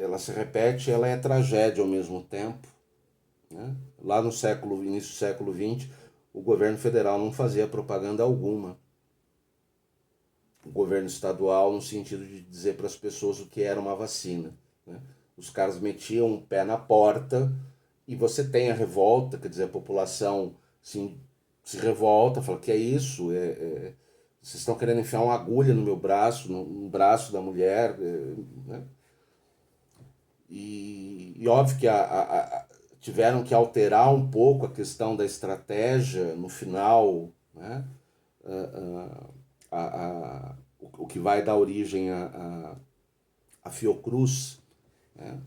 ela se repete, ela é tragédia ao mesmo tempo, né? Lá no início do século XX, o governo federal não fazia propaganda alguma. O governo estadual, no sentido de dizer para as pessoas o que era uma vacina, né? Os caras metiam o pé na porta e você tem a revolta, quer dizer, a população se revolta, fala, que é isso? Vocês estão querendo enfiar uma agulha no meu braço, no braço da mulher, né? E óbvio que tiveram que alterar um pouco a questão da estratégia no final, né? O que vai dar origem a Fiocruz, né?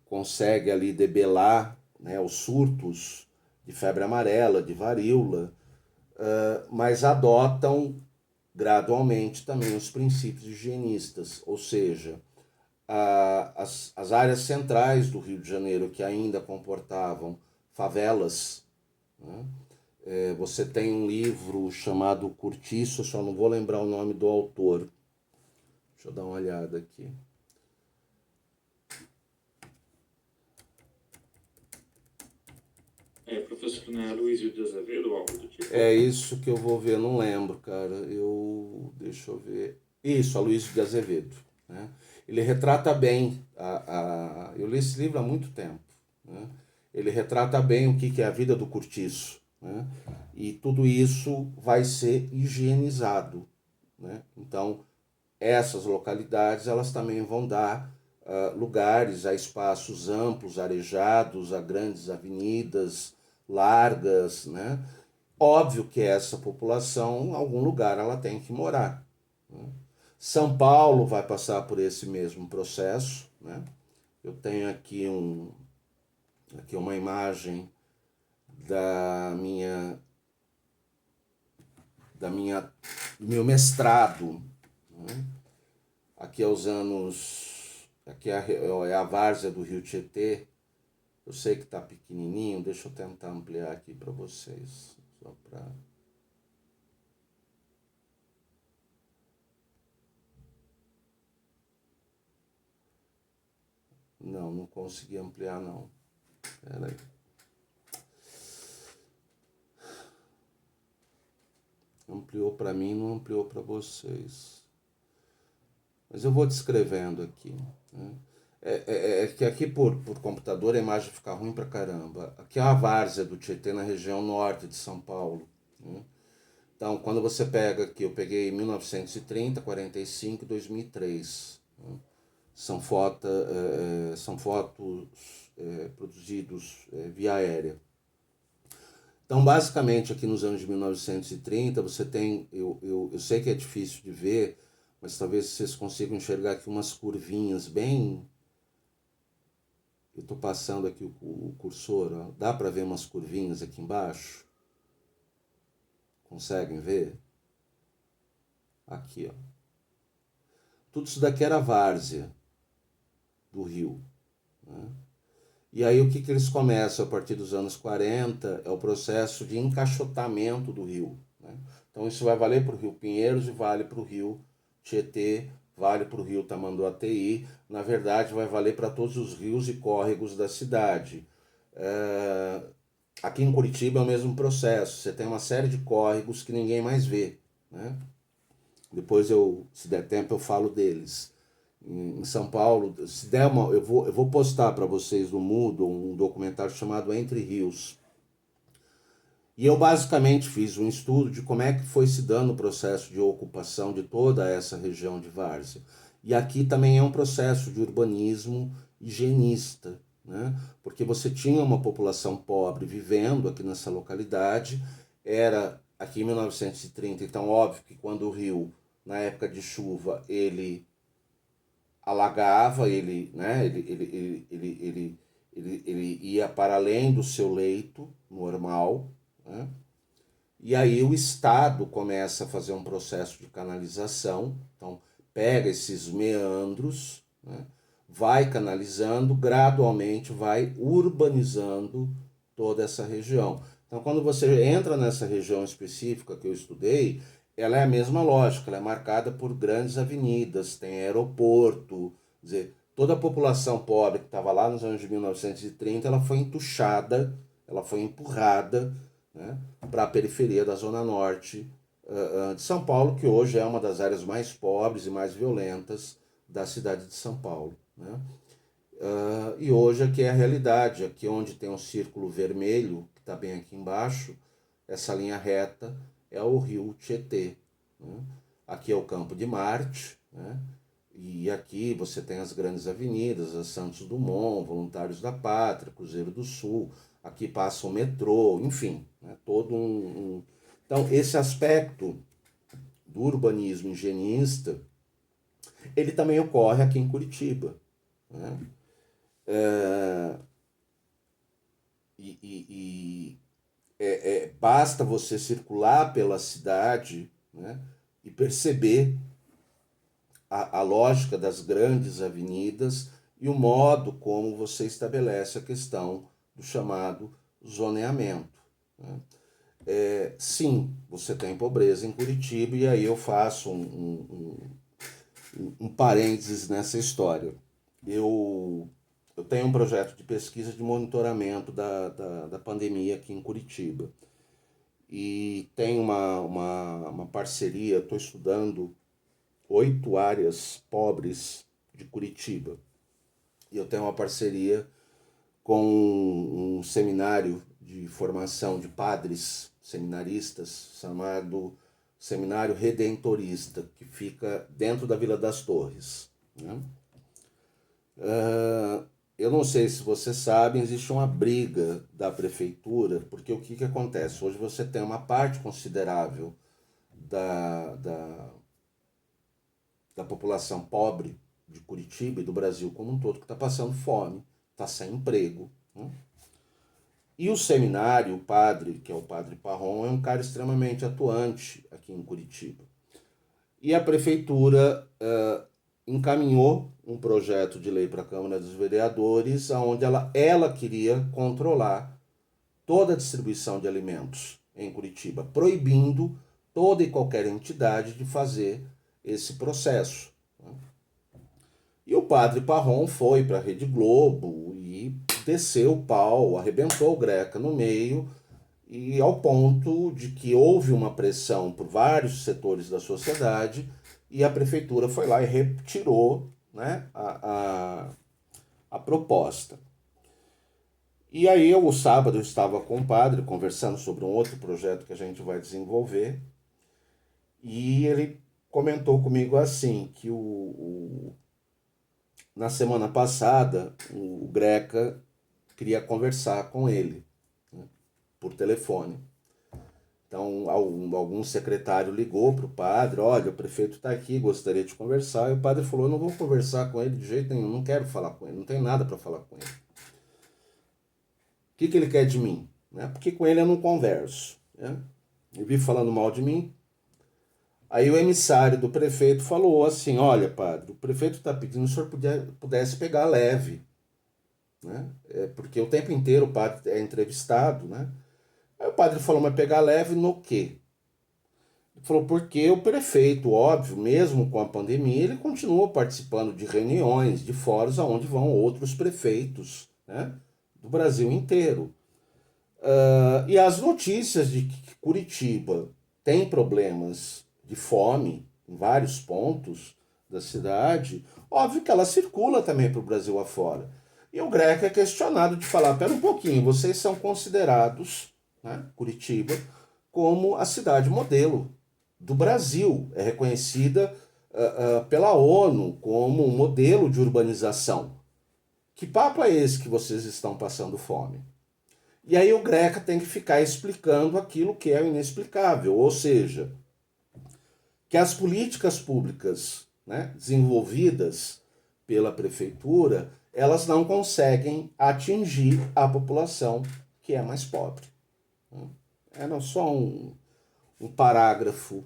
Consegue ali debelar, né, os surtos de febre amarela, de varíola, mas adotam gradualmente também os princípios higienistas, ou seja, as áreas centrais do Rio de Janeiro que ainda comportavam favelas, né? Você tem um livro chamado Cortiço, só não vou lembrar o nome do autor. Deixa eu dar uma olhada aqui. Professor, não é Aloysio de Azevedo ou algo do tipo? É isso que eu vou ver, não lembro, cara. Deixa eu ver. Isso, Aloysio de Azevedo, né? Ele retrata bem eu li esse livro há muito tempo, né? Ele retrata bem o que é a vida do cortiço, né? E tudo isso vai ser higienizado, né? Então, essas localidades elas também vão dar lugares a espaços amplos, arejados, a grandes avenidas largas, né? Óbvio que essa população, em algum lugar, ela tem que morar, né? São Paulo vai passar por esse mesmo processo, né? Eu tenho aqui uma imagem da minha, do meu mestrado, né? Aqui é os anos, aqui é a várzea do Rio Tietê. Eu sei que está pequenininho, deixa eu tentar ampliar aqui para vocês, só para... Não consegui ampliar não. Pera aí. Ampliou para mim, não ampliou para vocês. Mas eu vou descrevendo aqui, né? É que aqui por computador a imagem fica ruim pra caramba. Aqui é a várzea do Tietê na região norte de São Paulo, né? Então, quando você pega aqui, eu peguei 1930, 45 e 2003. Né? São fotos produzidos via aérea. Então, basicamente, aqui nos anos de 1930, você tem, eu sei que é difícil de ver, mas talvez vocês consigam enxergar aqui umas curvinhas bem... Eu estou passando aqui o cursor, ó. Dá para ver umas curvinhas aqui embaixo? Conseguem ver? Aqui, ó. Tudo isso daqui era várzea do rio, né? E aí o que eles começam a partir dos anos 40 é o processo de encaixotamento do rio, né? Então isso vai valer para o Rio Pinheiros e vale para o Rio Tietê, vale para o Rio Tamanduateí, na verdade vai valer para todos os rios e córregos da cidade. Aqui em Curitiba é o mesmo processo, você tem uma série de córregos que ninguém mais vê, né? Depois se der tempo eu falo deles. Em São Paulo, se der eu vou postar para vocês no Moodle um documentário chamado Entre Rios. E eu basicamente fiz um estudo de como é que foi se dando o processo de ocupação de toda essa região de várzea. E aqui também é um processo de urbanismo higienista, né? Porque você tinha uma população pobre vivendo aqui nessa localidade, era aqui em 1930, então óbvio que quando o rio, na época de chuva, ele alagava, né, ele ia para além do seu leito normal, né? E aí o Estado começa a fazer um processo de canalização, então pega esses meandros, né, vai canalizando, gradualmente vai urbanizando toda essa região. Então quando você entra nessa região específica que eu estudei, ela é a mesma lógica, ela é marcada por grandes avenidas, tem aeroporto, Quer dizer, toda a população pobre que estava lá nos anos de 1930, ela foi entuchada, ela foi empurrada, né, para a periferia da Zona Norte de São Paulo, que hoje é uma das áreas mais pobres e mais violentas da cidade de São Paulo. Né? E hoje aqui é a realidade, aqui onde tem um círculo vermelho, que está bem aqui embaixo, essa linha reta é o rio Tietê. Né? Aqui é o Campo de Marte, né? E aqui você tem as grandes avenidas, a Santos Dumont, Voluntários da Pátria, Cruzeiro do Sul, aqui passa o metrô, enfim, né? Todo Então, esse aspecto do urbanismo higienista, ele também ocorre aqui em Curitiba. Né? Basta você circular pela cidade, né, e perceber a lógica das grandes avenidas e o modo como você estabelece a questão do chamado zoneamento. Né? Sim, você tem pobreza em Curitiba, e aí eu faço um parênteses nessa história. Eu tenho um projeto de pesquisa de monitoramento da pandemia aqui em Curitiba. E tem uma parceria, estou estudando 8 áreas pobres de Curitiba. E eu tenho uma parceria com um seminário de formação de padres seminaristas, chamado Seminário Redentorista, que fica dentro da Vila das Torres. Né? Eu não sei se vocês sabem, existe uma briga da prefeitura, porque o que acontece? Hoje você tem uma parte considerável da população pobre de Curitiba e do Brasil como um todo que está passando fome, está sem emprego. Né? E o seminário, o padre, que é o padre Parron, é um cara extremamente atuante aqui em Curitiba. E a prefeitura encaminhou um projeto de lei para a Câmara dos Vereadores, onde ela queria controlar toda a distribuição de alimentos em Curitiba, proibindo toda e qualquer entidade de fazer esse processo. E o padre Parron foi para a Rede Globo e desceu o pau, arrebentou o Greca no meio, e ao ponto de que houve uma pressão por vários setores da sociedade e a prefeitura foi lá e retirou, né, a proposta. E aí, o sábado, eu estava com o padre conversando sobre um outro projeto que a gente vai desenvolver, e ele comentou comigo assim, que na semana passada o Greca queria conversar com ele, né, por telefone. Então, algum secretário ligou para o padre, olha, o prefeito está aqui, gostaria de conversar. E o padre falou, eu não vou conversar com ele de jeito nenhum, não quero falar com ele, não tenho nada para falar com ele. O que ele quer de mim? Né? Porque com ele eu não converso. Né? Ele vive falando mal de mim. Aí o emissário do prefeito falou assim, olha, padre, o prefeito está pedindo se o senhor pudesse pegar leve. Né? Porque o tempo inteiro o padre é entrevistado, né? Aí o padre falou, mas pegar leve no quê? Ele falou, porque o prefeito, óbvio, mesmo com a pandemia, ele continua participando de reuniões, de fóruns onde vão outros prefeitos, né, do Brasil inteiro. E as notícias de que Curitiba tem problemas de fome em vários pontos da cidade, óbvio que ela circula também para o Brasil afora. E o Greca é questionado de falar, pera um pouquinho, vocês são considerados, né, Curitiba, como a cidade modelo do Brasil. É reconhecida pela ONU como um modelo de urbanização. Que papo é esse que vocês estão passando fome? E aí o Greca tem que ficar explicando aquilo que é o inexplicável, ou seja, que as políticas públicas, né, desenvolvidas pela prefeitura, elas não conseguem atingir a população que é mais pobre. Era só um parágrafo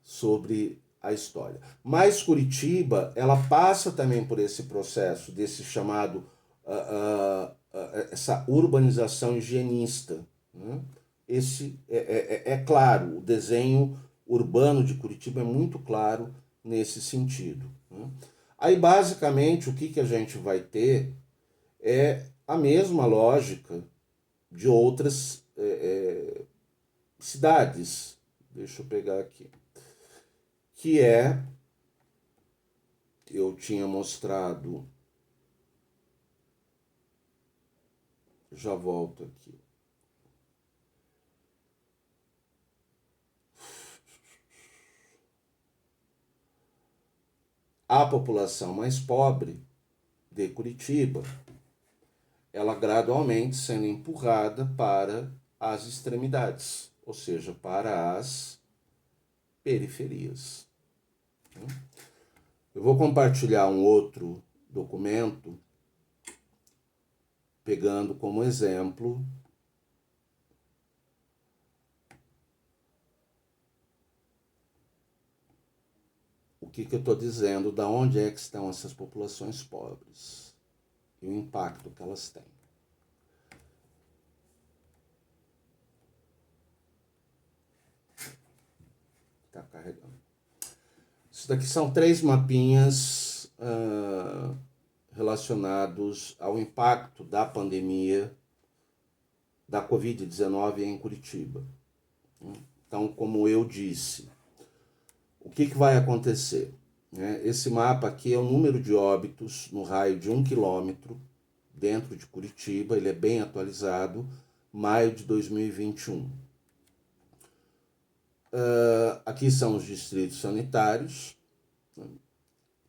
sobre a história. Mas Curitiba, ela passa também por esse processo, desse chamado, essa urbanização higienista. Né? É claro, o desenho urbano de Curitiba é muito claro nesse sentido. Né? Aí, basicamente, o que a gente vai ter é a mesma lógica de outras cidades. Deixa eu pegar aqui. Que é, eu tinha mostrado, já volto aqui. A população mais pobre de Curitiba, ela gradualmente sendo empurrada para as extremidades, ou seja, para as periferias. Eu vou compartilhar um outro documento, pegando como exemplo o que eu estou dizendo, da onde é que estão essas populações pobres e o impacto que elas têm. Está carregando. Isso daqui são 3 mapinhas relacionados ao impacto da pandemia da Covid-19 em Curitiba. Então, como eu disse, o que vai acontecer? Esse mapa aqui é o número de óbitos no raio de 1 quilômetro dentro de Curitiba, ele é bem atualizado, maio de 2021. Aqui são os distritos sanitários.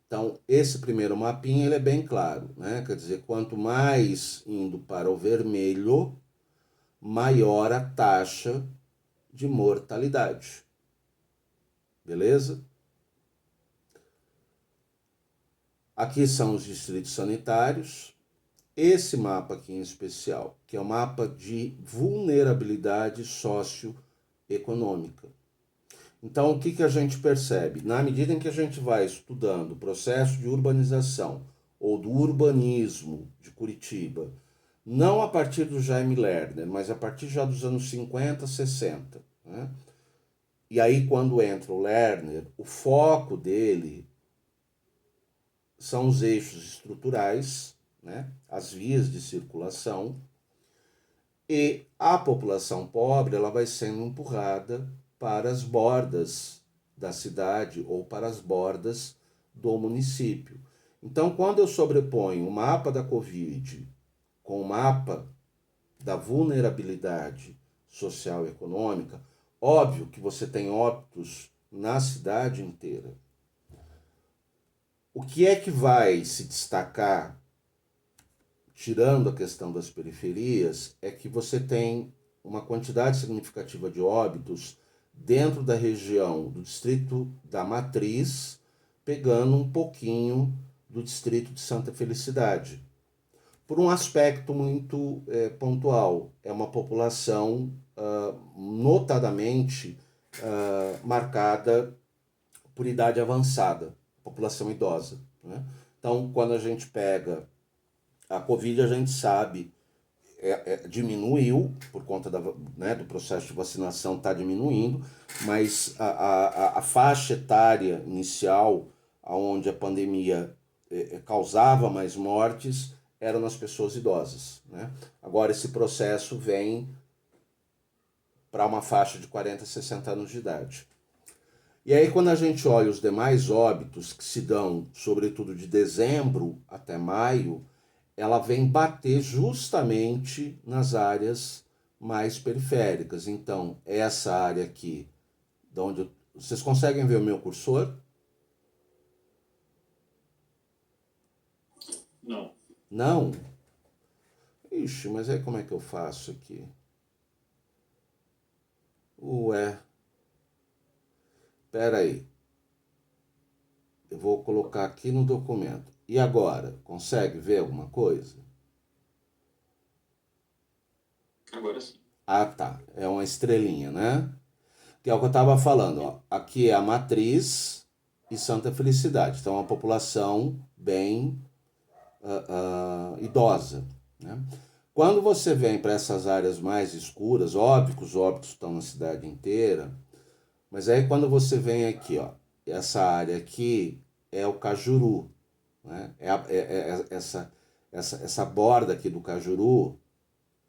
Então, esse primeiro mapinha ele é bem claro, né? Quer dizer, quanto mais indo para o vermelho, maior a taxa de mortalidade. Beleza? Aqui são os distritos sanitários. Esse mapa aqui em especial, que é o mapa de vulnerabilidade socioeconômica. Então, o que a gente percebe? Na medida em que a gente vai estudando o processo de urbanização ou do urbanismo de Curitiba, não a partir do Jaime Lerner, mas a partir já dos anos 50, 60, né? E aí, quando entra o Lerner, o foco dele são os eixos estruturais, né? As vias de circulação, e a população pobre ela vai sendo empurrada para as bordas da cidade ou para as bordas do município. Então, quando eu sobreponho o mapa da Covid com o mapa da vulnerabilidade social e econômica, óbvio que você tem óbitos na cidade inteira. O que é que vai se destacar, tirando a questão das periferias, é que você tem uma quantidade significativa de óbitos dentro da região do distrito da Matriz, pegando um pouquinho do distrito de Santa Felicidade. Por um aspecto muito pontual, é uma população notadamente marcada por idade avançada, população idosa, né? Então, quando a gente pega a Covid, a gente sabe, diminuiu, por conta do processo de vacinação está diminuindo, mas a faixa etária inicial, onde a pandemia causava mais mortes, eram nas pessoas idosas, né? Agora esse processo vem para uma faixa de 40 a 60 anos de idade. E aí, quando a gente olha os demais óbitos que se dão, sobretudo de dezembro até maio, ela vem bater justamente nas áreas mais periféricas. Então, essa área aqui, de onde vocês conseguem ver o meu cursor? Não. Não? Ixi, mas aí como é que eu faço aqui? Ué. Espera aí. Eu vou colocar aqui no documento. E agora? Consegue ver alguma coisa? Agora sim. Ah, tá. É uma estrelinha, né? Que é o que eu estava falando. Ó. Aqui é a Matriz e Santa Felicidade. Então, é uma população bem idosa, né? Quando você vem para essas áreas mais escuras, óbvio que os óbitos estão na cidade inteira, mas aí quando você vem aqui, ó, essa área aqui é o Cajuru, né? Essa borda aqui do Cajuru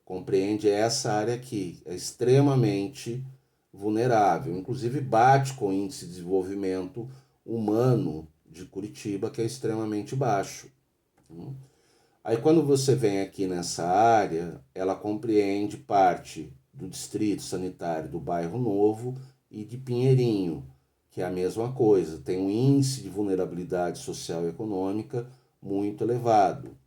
compreende essa área aqui, é extremamente vulnerável, inclusive bate com o índice de desenvolvimento humano de Curitiba, que é extremamente baixo. Aí quando você vem aqui nessa área, ela compreende parte do distrito sanitário do Bairro Novo e de Pinheirinho, que é a mesma coisa, tem um índice de vulnerabilidade social e econômica muito elevado.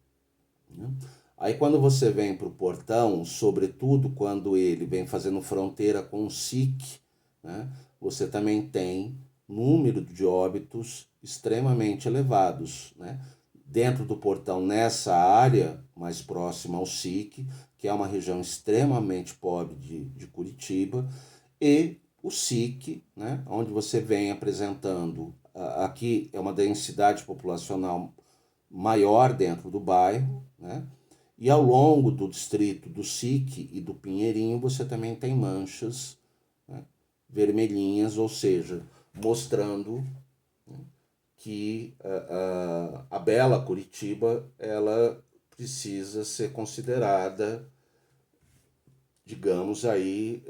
Aí quando você vem para o Portão, sobretudo quando ele vem fazendo fronteira com o SIC, né, você também tem número de óbitos extremamente elevados, né? Dentro do Portão, nessa área mais próxima ao SIC, que é uma região extremamente pobre de Curitiba, e o SIC, né, onde você vem apresentando, aqui é uma densidade populacional maior dentro do bairro, né? E ao longo do distrito do SIC e do Pinheirinho você também tem manchas, né, vermelhinhas, ou seja, mostrando, né, que a bela Curitiba ela precisa ser considerada, digamos aí,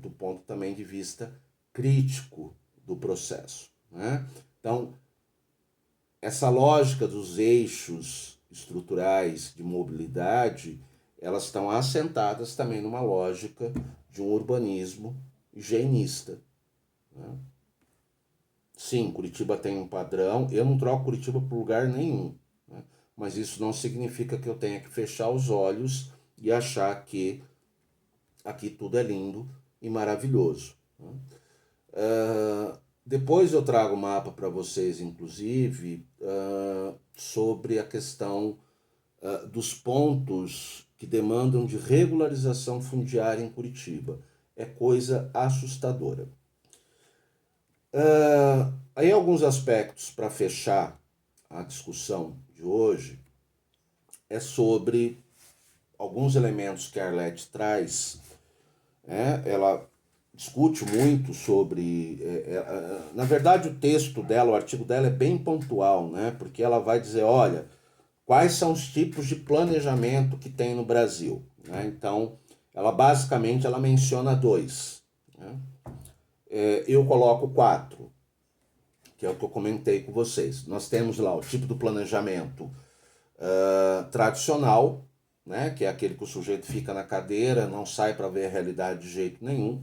do ponto também de vista crítico do processo, né? Então, essa lógica dos eixos estruturais de mobilidade, elas estão assentadas também numa lógica de um urbanismo higienista, né? Sim, Curitiba tem um padrão, eu não troco Curitiba por lugar nenhum, né? Mas isso não significa que eu tenha que fechar os olhos e achar que aqui tudo é lindo e maravilhoso, né? Depois eu trago o mapa para vocês, inclusive, sobre a questão dos pontos que demandam de regularização fundiária em Curitiba. É coisa assustadora. Aí alguns aspectos para fechar a discussão de hoje é sobre alguns elementos que a Arlete traz. Ela discute muito sobre... na verdade, o texto dela, o artigo dela é bem pontual, né? Porque ela vai dizer, olha, quais são os tipos de planejamento que tem no Brasil, né? Então, ela basicamente ela menciona 2, né? Eu coloco 4, que é o que eu comentei com vocês. Nós temos lá o tipo do planejamento tradicional, né? Que é aquele que o sujeito fica na cadeira, não sai para ver a realidade de jeito nenhum.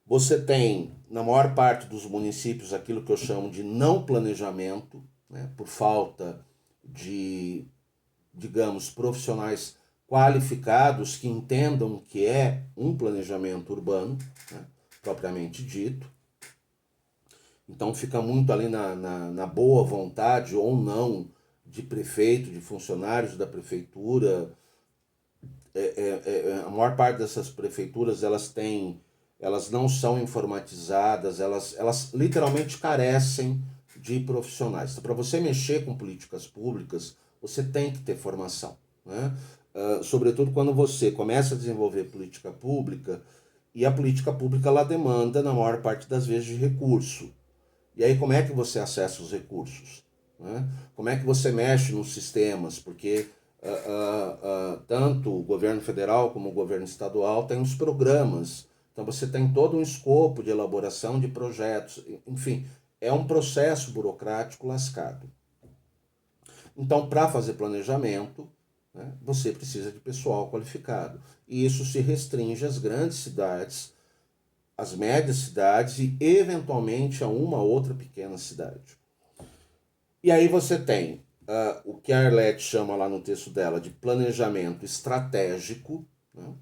Você tem, na maior parte dos municípios, aquilo que eu chamo de não planejamento, né, por falta de, digamos, profissionais qualificados que entendam que é um planejamento urbano, né, propriamente dito. Então fica muito ali na boa vontade ou não de prefeito, de funcionários da prefeitura. A maior parte dessas prefeituras elas não são informatizadas, elas literalmente carecem de profissionais. Então, para você mexer com políticas públicas, você tem que ter formação, né? Sobretudo quando você começa a desenvolver política pública, e a política pública ela demanda, na maior parte das vezes, de recurso. E aí como é que você acessa os recursos, né? Como é que você mexe nos sistemas? Porque tanto o governo federal como o governo estadual tem os programas. Então você tem todo um escopo de elaboração de projetos. Enfim, é um processo burocrático lascado. Então, para fazer planejamento, né, você precisa de pessoal qualificado. E isso se restringe às grandes cidades, às médias cidades e, eventualmente, a uma outra pequena cidade. E aí você tem o que a Arlete chama lá no texto dela de planejamento estratégico, né,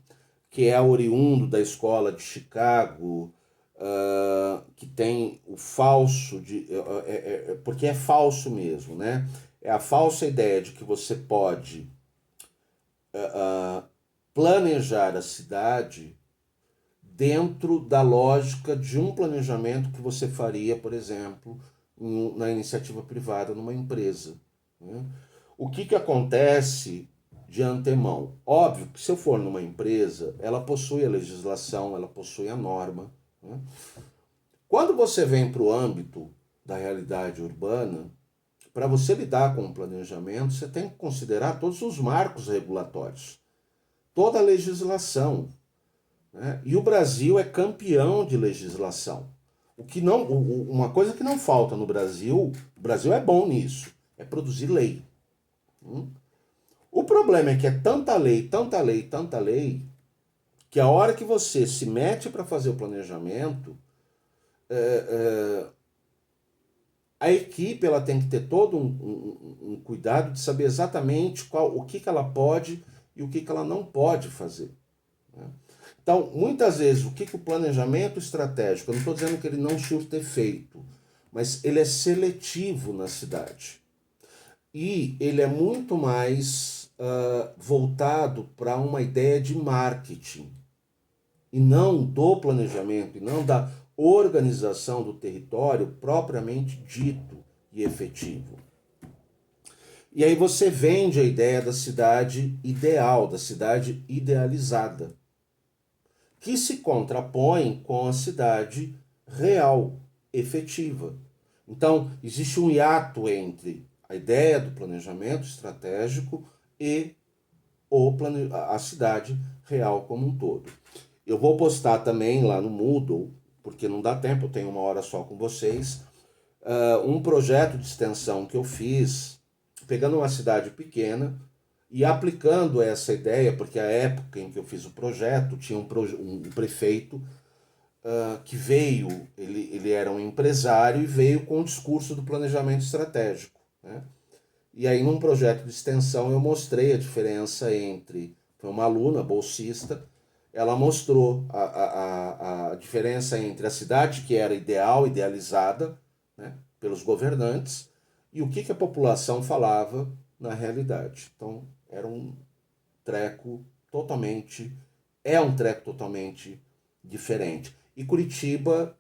que é oriundo da escola de Chicago, que tem o falso, porque é falso mesmo, né? É a falsa ideia de que você pode planejar a cidade dentro da lógica de um planejamento que você faria, por exemplo, na iniciativa privada, numa empresa, né? O que acontece de antemão? Óbvio que se eu for numa empresa, ela possui a legislação, ela possui a norma, né? Quando você vem para o âmbito da realidade urbana, para você lidar com o planejamento, você tem que considerar todos os marcos regulatórios, toda a legislação, né? E o Brasil é campeão de legislação. Uma coisa que não falta no Brasil, o Brasil é bom nisso, é produzir lei. O problema é que é tanta lei, tanta lei, tanta lei, que a hora que você se mete para fazer o planejamento, a equipe ela tem que ter todo um cuidado de saber exatamente o que ela pode e o que ela não pode fazer, né? Então, muitas vezes, o que o planejamento estratégico, eu não estou dizendo que ele não surta efeito, mas ele é seletivo na cidade. E ele é muito mais voltado para uma ideia de marketing, e não do planejamento, e não da organização do território propriamente dito e efetivo. E aí você vende a ideia da cidade ideal, da cidade idealizada, que se contrapõe com a cidade real, efetiva. Então, existe um hiato entre a ideia do planejamento estratégico e a cidade real como um todo. Eu vou postar também lá no Moodle, porque não dá tempo, eu tenho uma hora só com vocês, um projeto de extensão que eu fiz, pegando uma cidade pequena e aplicando essa ideia, porque a época em que eu fiz o projeto, tinha um prefeito que veio, ele era um empresário e veio com o discurso do planejamento estratégico, né? E aí num projeto de extensão eu mostrei a diferença entre, foi uma aluna bolsista, ela mostrou a diferença entre a cidade que era ideal, idealizada, né, pelos governantes, e o que a população falava na realidade. Então era um treco totalmente diferente. E Curitiba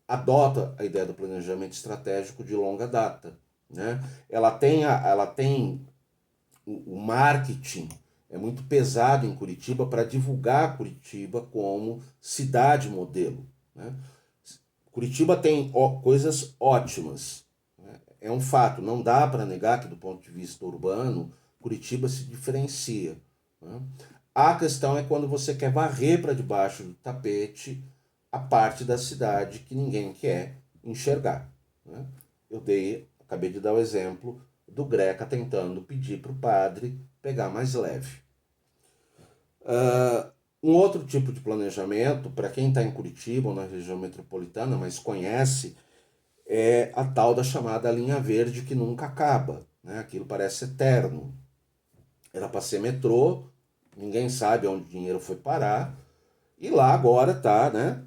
adota a ideia do planejamento estratégico de longa data, né? Ela tem o marketing é muito pesado em Curitiba para divulgar Curitiba como cidade modelo, né? Curitiba tem coisas ótimas, né? É um fato, não dá para negar que do ponto de vista urbano, Curitiba se diferencia, né? A questão é quando você quer varrer para debaixo do tapete a parte da cidade que ninguém quer enxergar, né? Acabei de dar o exemplo do Greca tentando pedir para o padre pegar mais leve. Um outro tipo de planejamento, para quem está em Curitiba ou na região metropolitana, mas conhece, é a tal da chamada linha verde que nunca acaba, né? Aquilo parece eterno. Era para ser metrô, ninguém sabe onde o dinheiro foi parar, e lá agora está, né?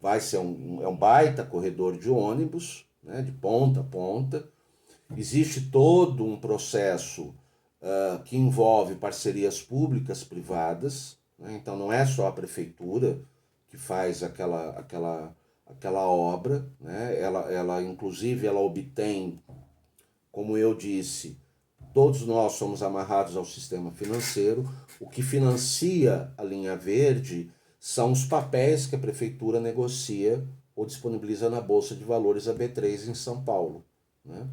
Vai ser um baita corredor de ônibus, né? De ponta a ponta. Existe todo um processo que envolve parcerias públicas, privadas, né? Então não é só a prefeitura que faz aquela obra, né? Ela inclusive ela obtém, como eu disse, todos nós somos amarrados ao sistema financeiro. O que financia a linha verde são os papéis que a prefeitura negocia ou disponibiliza na Bolsa de Valores, a B3 em São Paulo, né?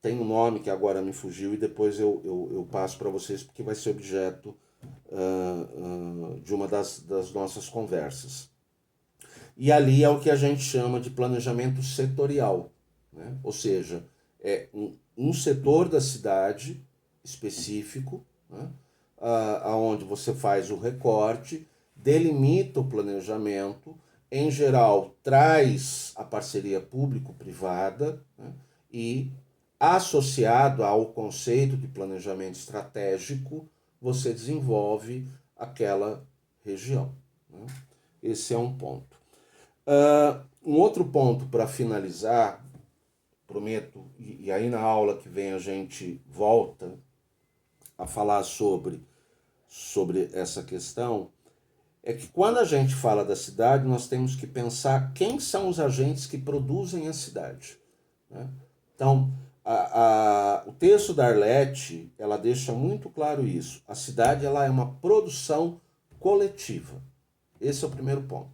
Tem um nome que agora me fugiu e depois eu passo para vocês, porque vai ser objeto de uma das nossas conversas. E ali é o que a gente chama de planejamento setorial, né? Ou seja, é um setor da cidade específico, né? Onde você faz o recorte, delimita o planejamento, em geral traz a parceria público-privada, né? E associado ao conceito de planejamento estratégico, você desenvolve aquela região, né? Esse é um ponto. Um outro ponto para finalizar, prometo, e aí na aula que vem a gente volta a falar sobre essa questão, é que quando a gente fala da cidade, nós temos que pensar quem são os agentes que produzem a cidade, né? Então, o texto da Arlete, ela deixa muito claro isso. A cidade ela é uma produção coletiva. Esse é o primeiro ponto.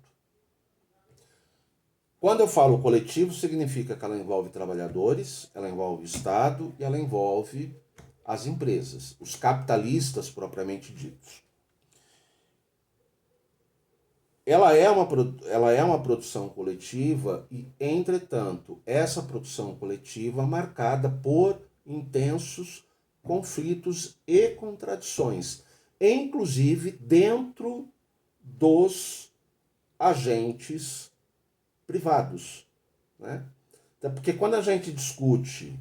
Quando eu falo coletivo, significa que ela envolve trabalhadores, ela envolve o Estado e ela envolve as empresas, os capitalistas propriamente ditos. Ela é uma produção coletiva e, entretanto, essa produção coletiva marcada por intensos conflitos e contradições, inclusive dentro dos agentes privados, né? Porque quando a gente discute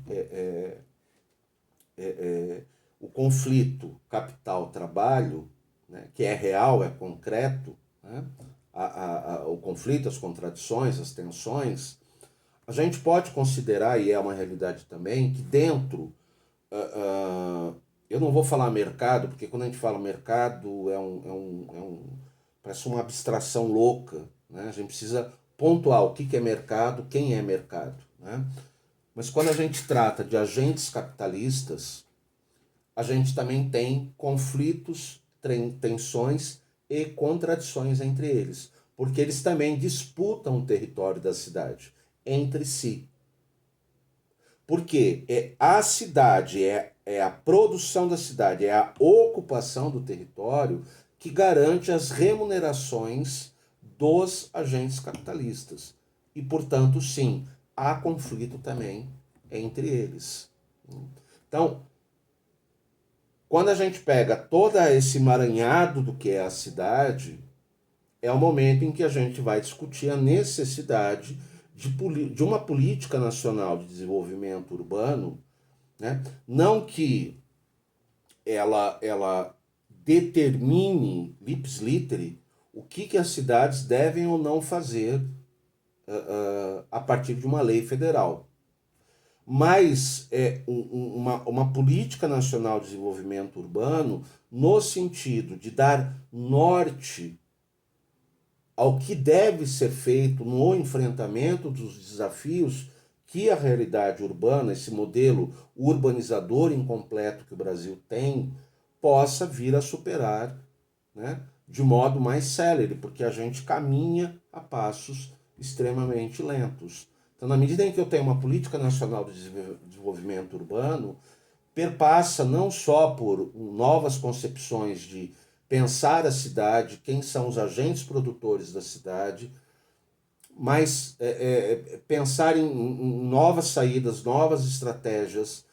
o conflito capital-trabalho, né, que é real, é concreto, né, o conflito, as contradições, as tensões, a gente pode considerar, e é uma realidade também, que dentro, eu não vou falar mercado, porque quando a gente fala mercado parece uma abstração louca, né? A gente precisa pontuar o que é mercado, quem é mercado, né? Mas quando a gente trata de agentes capitalistas, a gente também tem conflitos, tensões e contradições entre eles, porque eles também disputam o território da cidade entre si. Porque a cidade, é a produção da cidade, é a ocupação do território que garante as remunerações dos agentes capitalistas. E, portanto, sim, há conflito também entre eles. Então, quando a gente pega todo esse emaranhado do que é a cidade, é o momento em que a gente vai discutir a necessidade de uma política nacional de desenvolvimento urbano, né? Não que ela determine, lips literi, o que as cidades devem ou não fazer a partir de uma lei federal. Mas uma política nacional de desenvolvimento urbano no sentido de dar norte ao que deve ser feito no enfrentamento dos desafios que a realidade urbana, esse modelo urbanizador incompleto que o Brasil tem, possa vir a superar, né, de modo mais célere, porque a gente caminha a passos extremamente lentos. Então, na medida em que eu tenho uma política nacional de desenvolvimento urbano, perpassa não só por novas concepções de pensar a cidade, quem são os agentes produtores da cidade, mas pensar em novas saídas, novas estratégias,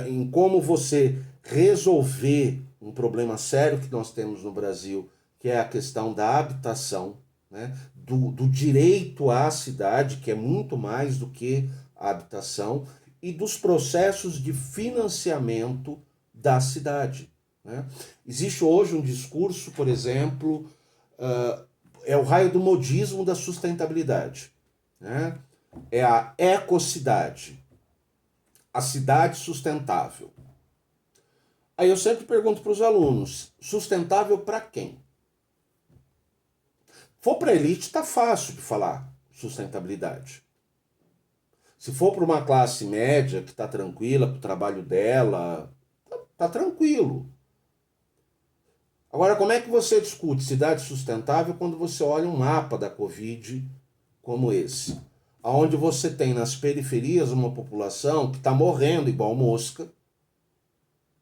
em como você resolver um problema sério que nós temos no Brasil, que é a questão da habitação, né? do direito à cidade, que é muito mais do que a habitação, e dos processos de financiamento da cidade, né? Existe hoje um discurso, por exemplo, é o raio do modismo da sustentabilidade, né? É a ecocidade, a cidade sustentável. Aí eu sempre pergunto para os alunos, sustentável para quem? For para a elite, está fácil de falar sustentabilidade. Se for para uma classe média que está tranquila para o trabalho dela, está tranquilo. Agora, como é que você discute cidade sustentável quando você olha um mapa da Covid como esse? Onde você tem nas periferias uma população que está morrendo igual mosca,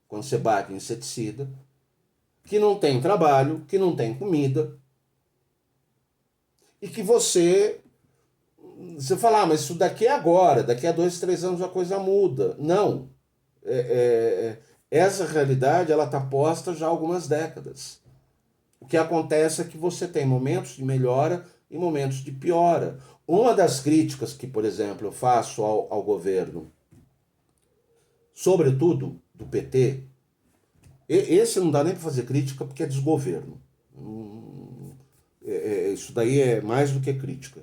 quando você bate em inseticida, que não tem trabalho, que não tem comida, e que você fala, mas isso daqui é agora, daqui a 2, 3 anos a coisa muda. Não. Essa realidade ela está posta já há algumas décadas. O que acontece é que você tem momentos de melhora e momentos de piora. Uma das críticas que, por exemplo, eu faço ao governo, sobretudo do PT, esse não dá nem para fazer crítica porque é desgoverno. Isso daí é mais do que crítica.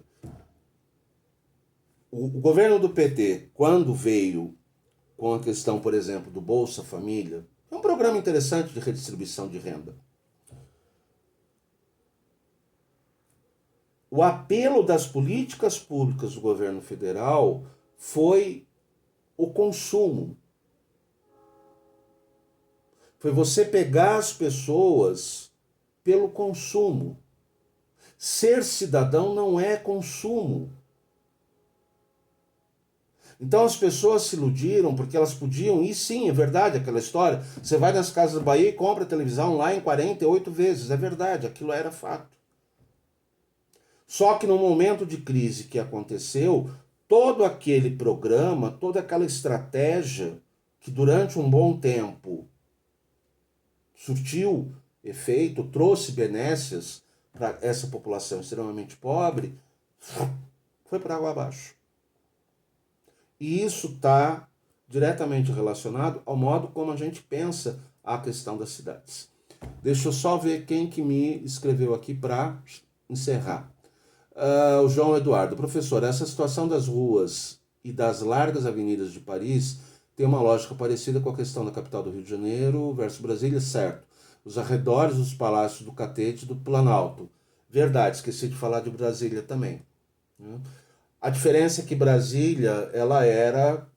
O governo do PT, quando veio com a questão, por exemplo, do Bolsa Família, é um programa interessante de redistribuição de renda. O apelo das políticas públicas do governo federal foi o consumo. Foi você pegar as pessoas pelo consumo. Ser cidadão não é consumo. Então as pessoas se iludiram porque elas podiam, e sim, é verdade aquela história. Você vai nas Casas Bahia e compra televisão lá em 48 vezes, é verdade, aquilo era fato. Só que no momento de crise que aconteceu, todo aquele programa, toda aquela estratégia que durante um bom tempo surtiu efeito, trouxe benécias para essa população extremamente pobre, foi para água abaixo. E isso está diretamente relacionado ao modo como a gente pensa a questão das cidades. Deixa eu só ver quem que me escreveu aqui para encerrar. O João Eduardo. Professor, essa situação das ruas e das largas avenidas de Paris tem uma lógica parecida com a questão da capital do Rio de Janeiro versus Brasília, certo? Os arredores dos palácios do Catete e do Planalto. Verdade, esqueci de falar de Brasília também. A diferença é que Brasília, ela era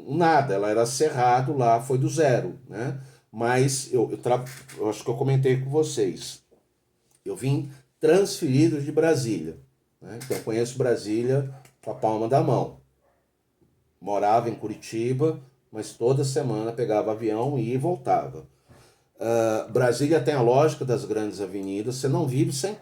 nada, ela era cerrado lá, foi do zero, né? Mas eu acho que eu comentei com vocês. Eu vim transferido de Brasília, né? Então eu conheço Brasília com a palma da mão. Morava em Curitiba, mas toda semana pegava avião e ia e voltava. Brasília tem a lógica das grandes avenidas, você não vive sem